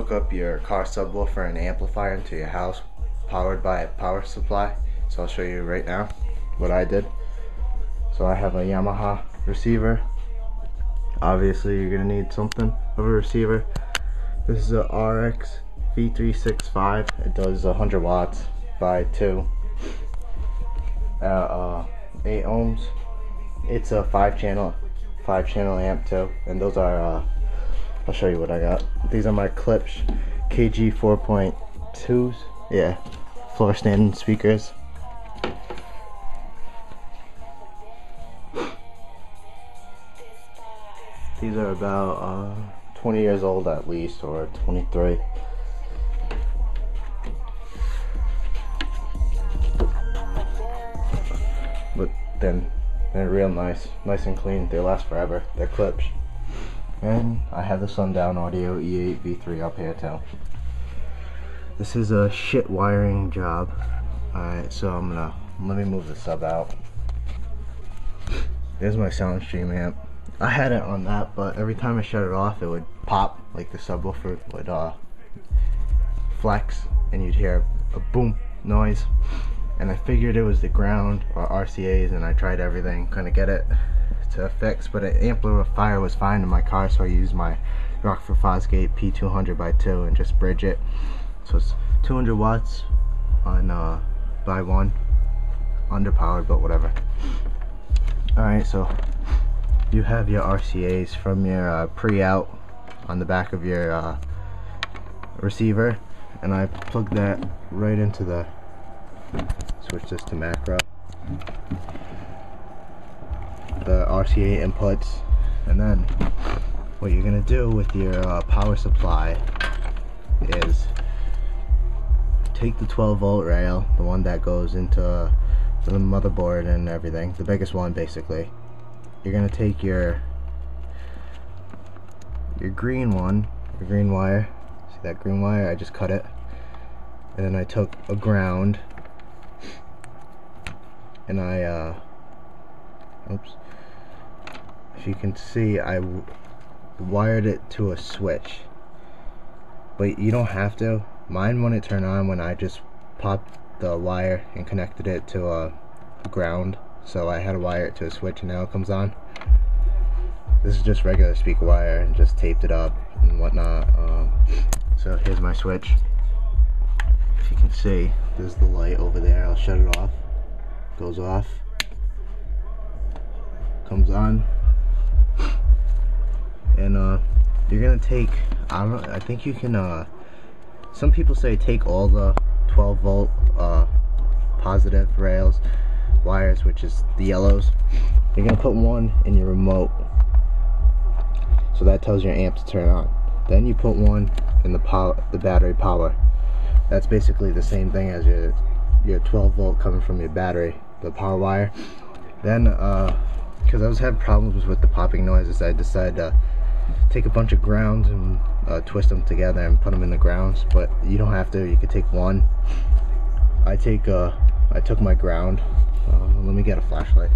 hook up your car subwoofer and amplifier into your house powered by a power supply. So I'll show you right now what I did. So I have a Yamaha receiver. Obviously you're gonna need something of a receiver. This is a RX V365. It does 100 watts by 2 8 ohms. It's a 5 channel amp too, and those are I'll show you what I got. These are my Klipsch KG 4.2s, yeah, floor standing speakers. These are about 20 years old at least, or 23. But then they're real nice and clean. They last forever. They're Klipsch. And I have the Sundown Audio E8 V3 up here too. This is a shit wiring job. Alright, so let me move the sub out. There's my Soundstream amp. I had it on that, but every time I shut it off it would pop, like the subwoofer would flex, and you'd hear a boom noise. And I figured it was the ground or RCA's, and I tried everything, couldn't get it to fix, but an amplifier was fine in my car, so I used my Rockford Fosgate P200 by 2 and just bridge it. So it's 200 watts on by 1, underpowered, but whatever. Alright, so you have your RCA's from your pre-out on the back of your receiver, and I plugged that right into the, switch this to macro, the RCA inputs. And then what you're gonna do with your power supply is take the 12 volt rail, the one that goes into the motherboard and everything, the biggest one basically. You're gonna take your green one, your green wire, see that green wire? I just cut it, and then I took a ground and I oops, if you can see, I wired it to a switch, but you don't have to. Mine wouldn't turn on when I just popped the wire and connected it to a ground, so I had to wire it to a switch, and now it comes on. This is just regular speaker wire, and just taped it up and whatnot. So here's my switch. If you can see, there's the light over there. I'll shut it off. Goes off, comes on, and you're gonna take, I think you can, some people say take all the 12 volt positive rails, wires, which is the yellows. You're gonna put one in your remote, so that tells your amp to turn on. Then you put one in the battery power. That's basically the same thing as your 12 volt coming from your battery, the power wire. Then because I was having problems with the popping noises, I decided to take a bunch of grounds and twist them together and put them in the grounds. But you don't have to, you could take one. I took my ground. Let me get a flashlight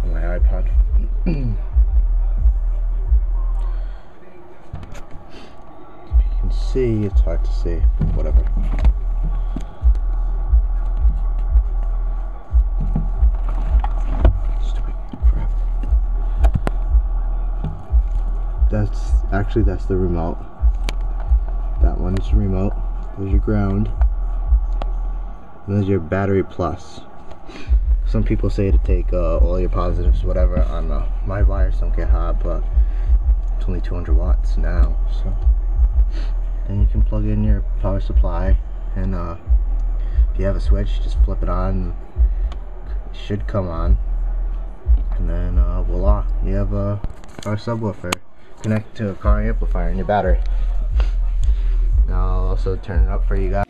on my iPod. You can see, it's hard to see, but whatever. That's the remote. That one's the remote. There's your ground. And there's your battery plus. Some people say to take all your positives, whatever. I don't know. My wires don't get hot, but it's only 200 watts now. So then you can plug in your power supply, and if you have a switch, just flip it on. It should come on, and then voila, you have a car subwoofer connect to a car amplifier in your battery. Now I'll also turn it up for you guys.